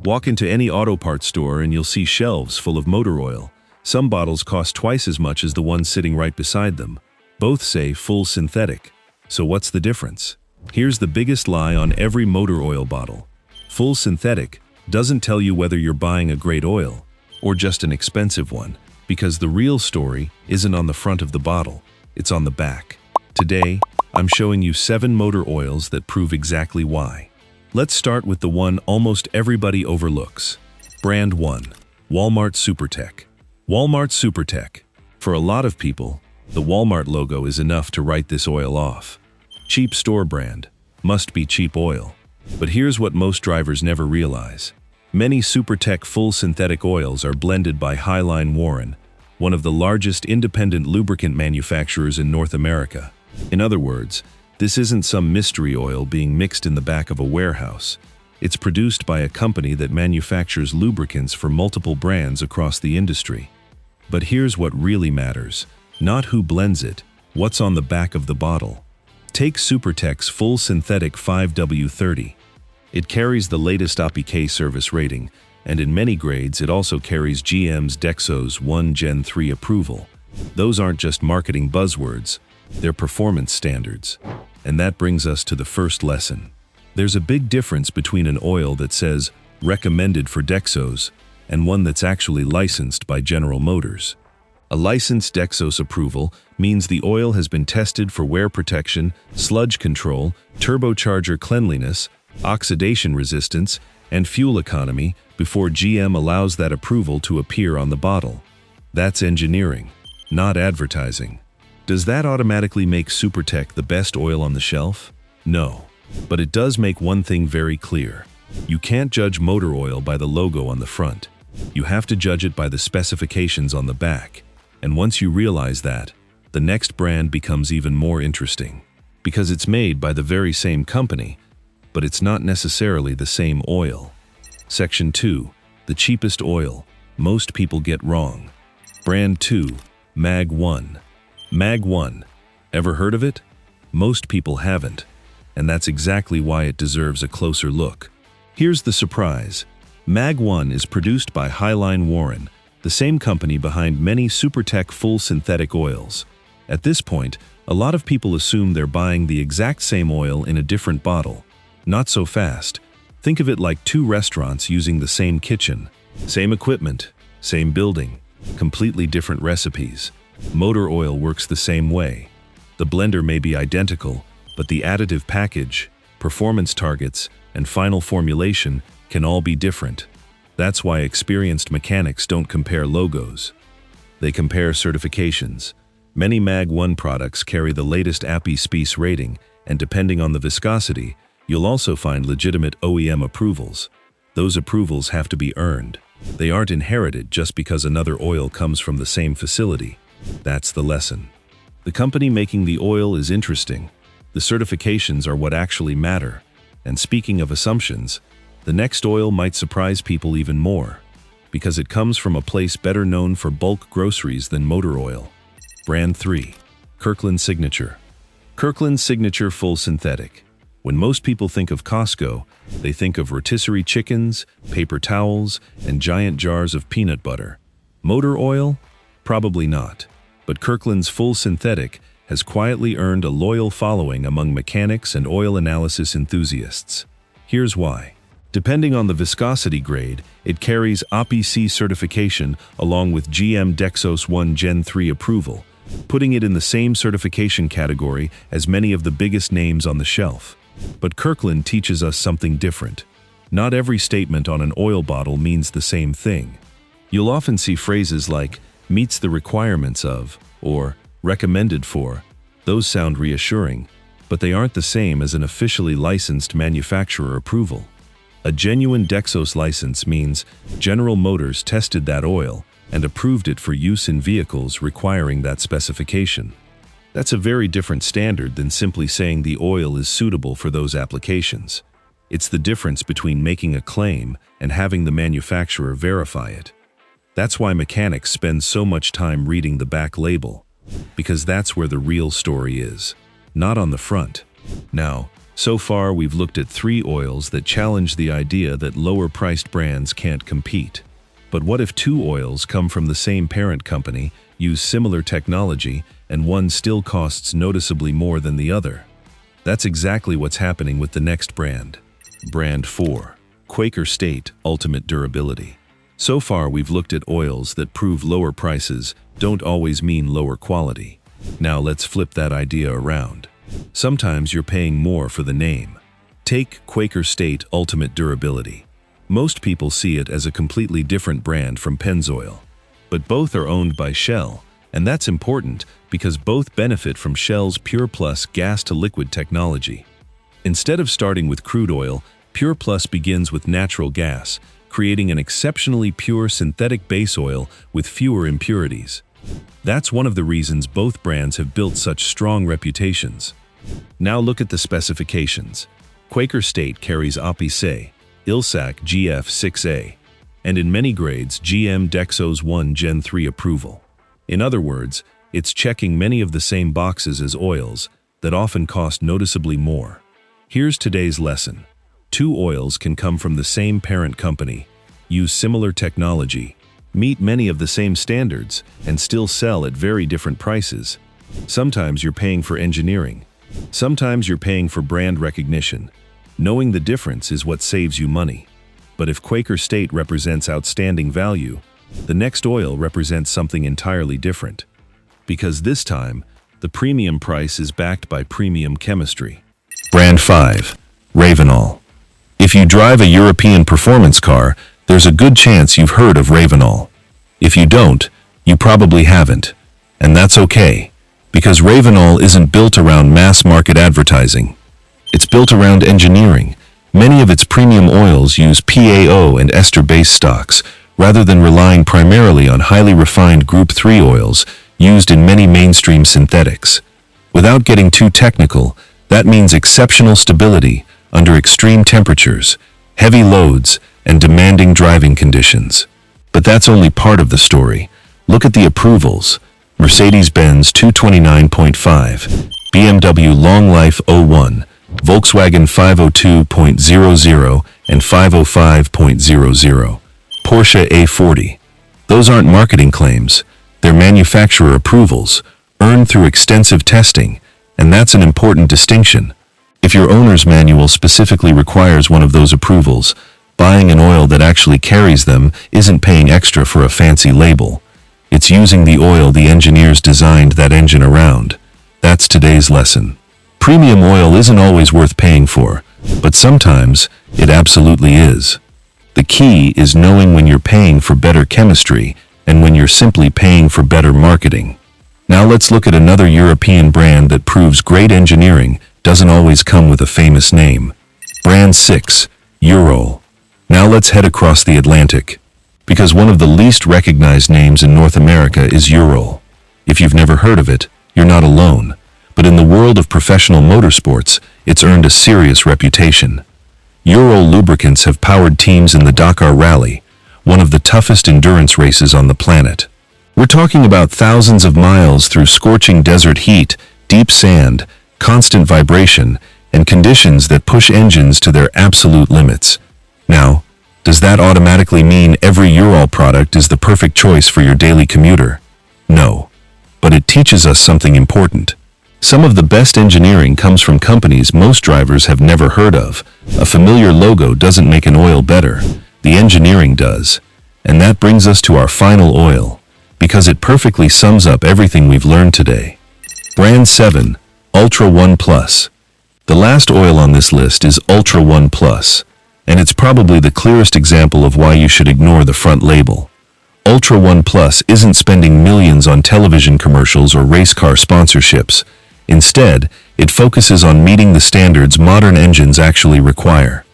Walk into any auto parts store and you'll see shelves full of motor oil. Some bottles cost twice as much as the one sitting right beside them. Both say full synthetic. So what's the difference? Here's the biggest lie on every motor oil bottle. Full synthetic doesn't tell you whether you're buying a great oil or just an expensive one, because the real story isn't on the front of the bottle, it's on the back. Today, I'm showing you 7 motor oils that prove exactly why. Let's start with the one almost everybody overlooks. Brand 1, Walmart SuperTech. Walmart SuperTech. For a lot of people, the Walmart logo is enough to write this oil off. Cheap store brand, must be cheap oil. But here's what most drivers never realize. Many SuperTech full synthetic oils are blended by Highline Warren, one of the largest independent lubricant manufacturers in North America. In other words, this isn't some mystery oil being mixed in the back of a warehouse. It's produced by a company that manufactures lubricants for multiple brands across the industry. But here's what really matters. Not who blends it, what's on the back of the bottle. Take SuperTech's full synthetic 5W30. It carries the latest APK service rating, and in many grades it also carries GM's Dexos 1 Gen 3 approval. Those aren't just marketing buzzwords, they're performance standards. And that brings us to the first lesson. There's a big difference between an oil that says recommended for Dexos and one that's actually licensed by General Motors. A licensed Dexos approval means the oil has been tested for wear protection, sludge control, turbocharger cleanliness, oxidation resistance, and fuel economy before GM allows that approval to appear on the bottle. That's engineering, not advertising. Does that automatically make SuperTech the best oil on the shelf? No. But it does make one thing very clear. You can't judge motor oil by the logo on the front. You have to judge it by the specifications on the back. And once you realize that, the next brand becomes even more interesting. Because it's made by the very same company, but it's not necessarily the same oil. Section 2. The cheapest oil most people get wrong. Brand 2. Mag 1. Mag 1. Ever heard of it? Most people haven't. And that's exactly why it deserves a closer look. Here's the surprise. Mag 1 is produced by Highline Warren, the same company behind many SuperTech full synthetic oils. At this point, a lot of people assume they're buying the exact same oil in a different bottle. Not so fast. Think of it like 2 restaurants using the same kitchen. Same equipment, same building, completely different recipes. Motor oil works the same way. The blender may be identical, but the additive package, performance targets, and final formulation can all be different. That's why experienced mechanics don't compare logos. They compare certifications. Many Mag 1 products carry the latest API-SPICE rating, and depending on the viscosity, you'll also find legitimate OEM approvals. Those approvals have to be earned. They aren't inherited just because another oil comes from the same facility. That's the lesson. The company making the oil is interesting. The certifications are what actually matter. And speaking of assumptions, the next oil might surprise people even more, because it comes from a place better known for bulk groceries than motor oil. Brand 3. Kirkland Signature. Kirkland Signature Full Synthetic. When most people think of Costco, they think of rotisserie chickens, paper towels, and giant jars of peanut butter. Motor oil? Probably not. But Kirkland's Full Synthetic has quietly earned a loyal following among mechanics and oil analysis enthusiasts. Here's why. Depending on the viscosity grade, it carries API-C certification along with GM Dexos 1 Gen 3 approval, putting it in the same certification category as many of the biggest names on the shelf. But Kirkland teaches us something different. Not every statement on an oil bottle means the same thing. You'll often see phrases like, meets the requirements of, or recommended for. Those sound reassuring, but they aren't the same as an officially licensed manufacturer approval. A genuine Dexos license means General Motors tested that oil and approved it for use in vehicles requiring that specification. That's a very different standard than simply saying the oil is suitable for those applications. It's the difference between making a claim and having the manufacturer verify it. That's why mechanics spend so much time reading the back label, because that's where the real story is, not on the front. Now, So far, we've looked at 3 oils that challenge the idea that lower-priced brands can't compete. But what if 2 oils come from the same parent company, use similar technology, and one still costs noticeably more than the other? That's exactly what's happening with the next brand. Brand 4. Quaker State Ultimate Durability. So far, we've looked at oils that prove lower prices don't always mean lower quality. Now let's flip that idea around. Sometimes you're paying more for the name. Take Quaker State Ultimate Durability. Most people see it as a completely different brand from Pennzoil. But both are owned by Shell, and that's important because both benefit from Shell's Pure Plus gas-to-liquid technology. Instead of starting with crude oil, Pure Plus begins with natural gas, creating an exceptionally pure synthetic base oil with fewer impurities. That's one of the reasons both brands have built such strong reputations. Now look at the specifications. Quaker State carries API-C, ILSAC GF6A, and in many grades GM Dexos 1 Gen 3 approval. In other words, it's checking many of the same boxes as oils that often cost noticeably more. Here's today's lesson. 2 oils can come from the same parent company, use similar technology, meet many of the same standards, and still sell at very different prices. Sometimes you're paying for engineering. Sometimes you're paying for brand recognition. Knowing the difference is what saves you money. But if Quaker State represents outstanding value, the next oil represents something entirely different. Because this time, the premium price is backed by premium chemistry. Brand 5. Ravenol. If you drive a European performance car, there's a good chance you've heard of Ravenol. If you don't, you probably haven't. And that's okay, because Ravenol isn't built around mass-market advertising. It's built around engineering. Many of its premium oils use PAO and ester base stocks, rather than relying primarily on highly refined Group 3 oils used in many mainstream synthetics. Without getting too technical, that means exceptional stability under extreme temperatures, heavy loads, and demanding driving conditions. But that's only part of the story. Look at the approvals. Mercedes-Benz 229.5, BMW Long Life 01, Volkswagen 502.00 and 505.00, Porsche A40. Those aren't marketing claims. They're manufacturer approvals, earned through extensive testing, and that's an important distinction. If your owner's manual specifically requires one of those approvals, buying an oil that actually carries them isn't paying extra for a fancy label. It's using the oil the engineers designed that engine around. That's today's lesson. Premium oil isn't always worth paying for, but sometimes it absolutely is. The key is knowing when you're paying for better chemistry and when you're simply paying for better marketing. Now let's look at another European brand that proves great engineering doesn't always come with a famous name. Brand 6, Eurol. Now let's head across the Atlantic, because one of the least recognized names in North America is Eurol. If you've never heard of it, you're not alone. But in the world of professional motorsports, it's earned a serious reputation. Eurol lubricants have powered teams in the Dakar Rally, one of the toughest endurance races on the planet. We're talking about thousands of miles through scorching desert heat, deep sand, constant vibration, and conditions that push engines to their absolute limits. Now, does that automatically mean every Eurol product is the perfect choice for your daily commuter? No. But it teaches us something important. Some of the best engineering comes from companies most drivers have never heard of. A familiar logo doesn't make an oil better. The engineering does. And that brings us to our final oil, because it perfectly sums up everything we've learned today. Brand 7, Ultra 1 Plus. The last oil on this list is Ultra 1 Plus, and it's probably the clearest example of why you should ignore the front label. Ultra 1 Plus isn't spending millions on television commercials or race car sponsorships. Instead, it focuses on meeting the standards modern engines actually require.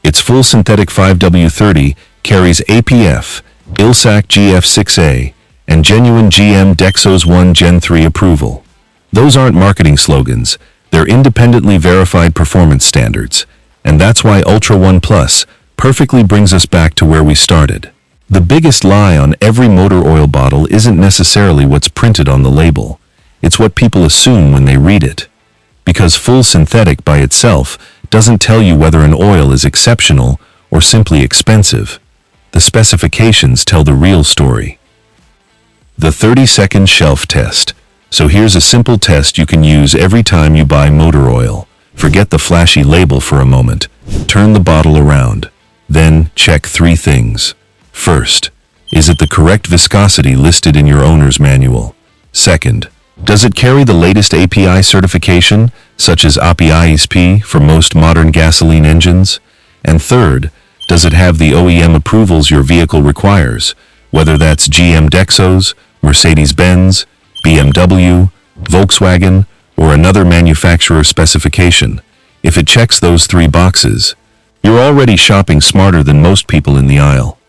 Its full synthetic 5W30 carries APF, ILSAC GF6A, and genuine GM Dexos 1 Gen 3 approval. Those aren't marketing slogans, they're independently verified performance standards, and that's why Ultra 1 Plus perfectly brings us back to where we started. The biggest lie on every motor oil bottle isn't necessarily what's printed on the label. It's what people assume when they read it. because full synthetic by itself doesn't tell you whether an oil is exceptional or simply expensive. The specifications tell the real story. The 30-second shelf test. So here's a simple test you can use every time you buy motor oil. Forget the flashy label for a moment. Turn the bottle around. Then check 3 things. First, is it the correct viscosity listed in your owner's manual? Second, does it carry the latest API certification, such as API-ISP for most modern gasoline engines? And third, does it have the OEM approvals your vehicle requires, whether that's GM Dexos, Mercedes-Benz, BMW, Volkswagen, or another manufacturer specification? If it checks those 3 boxes, you're already shopping smarter than most people in the aisle.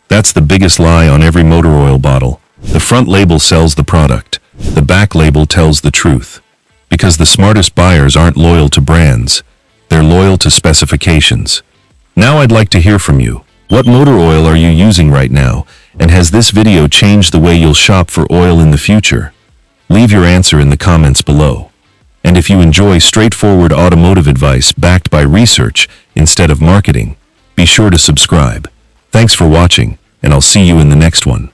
That's the biggest lie on every motor oil bottle. The front label sells the product. The back label tells the truth. Because the smartest buyers aren't loyal to brands. They're loyal to specifications. Now I'd like to hear from you. What motor oil are you using right now? And has this video changed the way you'll shop for oil in the future? Leave your answer in the comments below. And if you enjoy straightforward automotive advice backed by research instead of marketing, be sure to subscribe. Thanks for watching, and I'll see you in the next one.